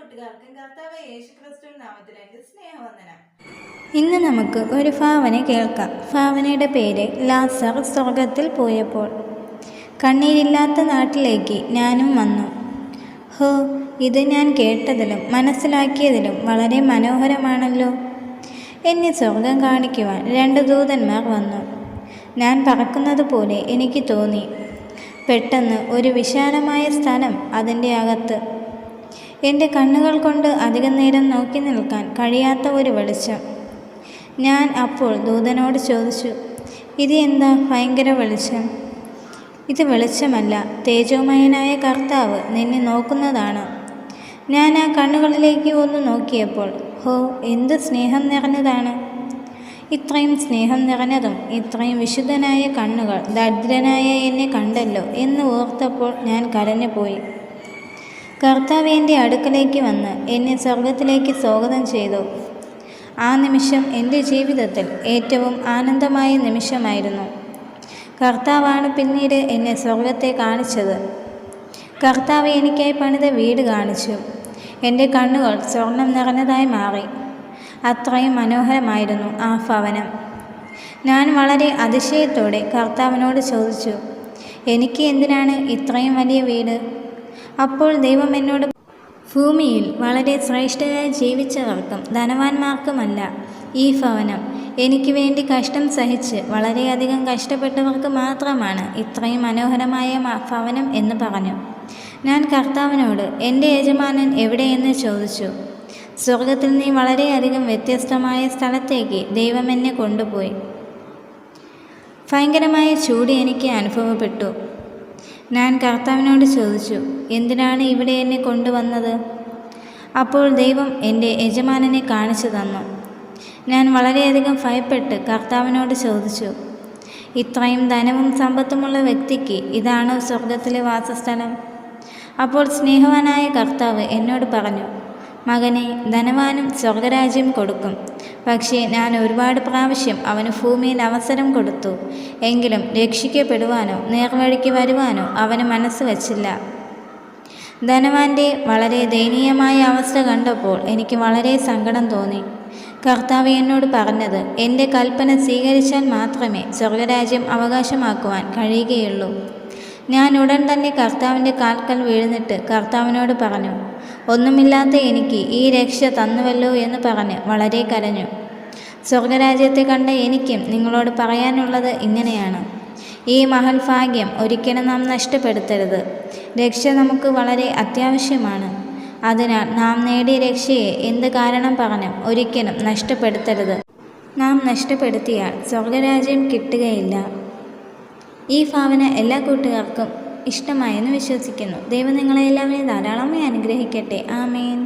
കൂട്ടുകാർക്കും കർത്താവ് യേശുക്രിസ്തുവിൻ നാമത്തിലേക്ക് സ്നേഹവന്ദനം. ഇന്ന് നമുക്ക് ഒരു ഭാവന കേൾക്കാം. ഭാവനയുടെ പേര് ലാസർ സ്വർഗത്തിൽ പോയപ്പോൾ. കണ്ണീരില്ലാത്ത നാട്ടിലേക്ക് ഞാനും വന്നു. ഹോ, ഇത് ഞാൻ കേട്ടതിലും മനസ്സിലാക്കിയതിലും വളരെ മനോഹരമാണല്ലോ. എന്നെ സ്വർഗം കാണിക്കുവാൻ 2 ദൂതന്മാർ വന്നു. ഞാൻ പറക്കുന്നത് പോലെ എനിക്ക് തോന്നി. പെട്ടെന്ന് ഒരു വിശാലമായ സ്ഥലം, അതിൻ്റെ അകത്ത് എൻ്റെ കണ്ണുകൾ കൊണ്ട് അധികം നേരം നോക്കി നിൽക്കാൻ കഴിയാത്ത ഒരു വെളിച്ചം. ഞാൻ അപ്പോൾ ദൂതനോട് ചോദിച്ചു, ഇത് എന്താ ഭയങ്കര വെളിച്ചം? ഇത് വെളിച്ചമല്ല, തേജോമയനായ കർത്താവ് നിന്നെ നോക്കുന്നതാണ്. ഞാൻ ആ കണ്ണുകളിലേക്ക് ഒന്ന് നോക്കിയപ്പോൾ, ഹോ, എന്ത് സ്നേഹം നിറഞ്ഞതാണ്! ഇത്രയും സ്നേഹം നിറഞ്ഞതും ഇത്രയും വിശുദ്ധനായ കണ്ണുകൾ ദരിദ്രനായ എന്നെ കണ്ടല്ലോ എന്ന് ഓർത്തപ്പോൾ ഞാൻ കരഞ്ഞുപോയി. കർത്താവ് എൻ്റെ അടുക്കലേക്ക് വന്ന് എന്നെ സ്വർഗത്തിലേക്ക് സ്വാഗതം ചെയ്തു. ആ നിമിഷം എൻ്റെ ജീവിതത്തിൽ ഏറ്റവും ആനന്ദമായ നിമിഷമായിരുന്നു. കർത്താവാണ് പിന്നീട് എന്നെ സ്വർഗത്തെ കാണിച്ചത്. കർത്താവ് എനിക്കായി പണിത വീട് കാണിച്ചു. എൻ്റെ കണ്ണുകൾ സ്വർണം നിറഞ്ഞതായി മാറി. അത്രയും മനോഹരമായിരുന്നു ആ ഭവനം. ഞാൻ വളരെ അതിശയത്തോടെ കർത്താവിനോട് ചോദിച്ചു, എനിക്ക് എന്തിനാണ് ഇത്രയും വലിയ വീട്? അപ്പോൾ ദൈവം എന്നോട്, ഭൂമിയിൽ വളരെ ശ്രേഷ്ഠരായി ജീവിച്ചവർക്കും ധനവാന്മാർക്കുമല്ല ഈ ഭവനം. എനിക്ക് വേണ്ടി കഷ്ടം സഹിച്ച് വളരെയധികം കഷ്ടപ്പെട്ടവർക്ക് മാത്രമാണ് ഇത്രയും മനോഹരമായ ഭവനം എന്ന് പറഞ്ഞു. ഞാൻ കർത്താവിനോട്, എൻ്റെ യജമാനൻ എവിടെയെന്ന് ചോദിച്ചു. സ്വർഗത്തിൽ നിന്ന് വളരെയധികം വ്യത്യസ്തമായ സ്ഥലത്തേക്ക് ദൈവം എന്നെ കൊണ്ടുപോയി. ഭയങ്കരമായ ചൂട് എനിക്ക് അനുഭവപ്പെട്ടു. ഞാൻ കർത്താവിനോട് ചോദിച്ചു, എന്തിനാണ് ഇവിടെ എന്നെ കൊണ്ടുവന്നത്? അപ്പോൾ ദൈവം എൻ്റെ യജമാനനെ കാണിച്ചു തന്നു. ഞാൻ വളരെയധികം ഭയപ്പെട്ട് കർത്താവിനോട് ചോദിച്ചു, ഇത്രയും ധനവും സമ്പത്തുമുള്ള വ്യക്തിക്ക് ഇതാണോ സ്വർഗത്തിലെ വാസസ്ഥലം? അപ്പോൾ സ്നേഹവാനായ കർത്താവ് എന്നോട് പറഞ്ഞു, മകനെ, ധനവാനും സ്വർഗരാജ്യം കൊടുക്കും. പക്ഷേ ഞാൻ ഒരുപാട് പ്രാവശ്യം അവന് ഭൂമിയിൽ അവസരം കൊടുത്തു. എങ്കിലും രക്ഷിക്കപ്പെടുവാനോ നേർവഴിക്ക് വരുവാനോ അവന് മനസ്സ് വച്ചില്ല. ധനവാന്റെ വളരെ ദയനീയമായ അവസ്ഥ കണ്ടപ്പോൾ എനിക്ക് വളരെ സങ്കടം തോന്നി. കർത്താവ് എന്നോട് പറഞ്ഞത്, എൻ്റെ കൽപ്പന സ്വീകരിച്ചാൽ മാത്രമേ സ്വർഗരാജ്യം അവകാശമാക്കുവാൻ കഴിയുകയുള്ളൂ. ഞാൻ ഉടൻ തന്നെ കർത്താവിൻ്റെ കാൽക്കൽ വീഴുന്നിട്ട് കർത്താവിനോട് പറഞ്ഞു, ഒന്നുമില്ലാത്ത എനിക്ക് ഈ രക്ഷ തന്നുവല്ലോ എന്ന് പറഞ്ഞ് വളരെ കരഞ്ഞു. സ്വർഗരാജ്യത്തെ കണ്ട എനിക്കും നിങ്ങളോട് പറയാനുള്ളത് ഇങ്ങനെയാണ്. ഈ മഹൽ ഭാഗ്യം ഒരിക്കലും നാം നഷ്ടപ്പെടുത്തരുത്. രക്ഷ നമുക്ക് വളരെ അത്യാവശ്യമാണ്. അതിനാൽ നാം നേടിയ രക്ഷയെ എന്ത് കാരണം പറഞ്ഞും ഒരിക്കലും നഷ്ടപ്പെടുത്തരുത്. നാം നഷ്ടപ്പെടുത്തിയാൽ സ്വർഗരാജ്യം കിട്ടുകയില്ല. ഈ ഭാവന എല്ലാ കൂട്ടുകാർക്കും ഇഷ്ടമായെന്ന് വിശ്വസിക്കുന്നു. ദൈവം നിങ്ങളെ എല്ലാവരെയും ധാരാളമായി അനുഗ്രഹിക്കട്ടെ. ആമേൻ.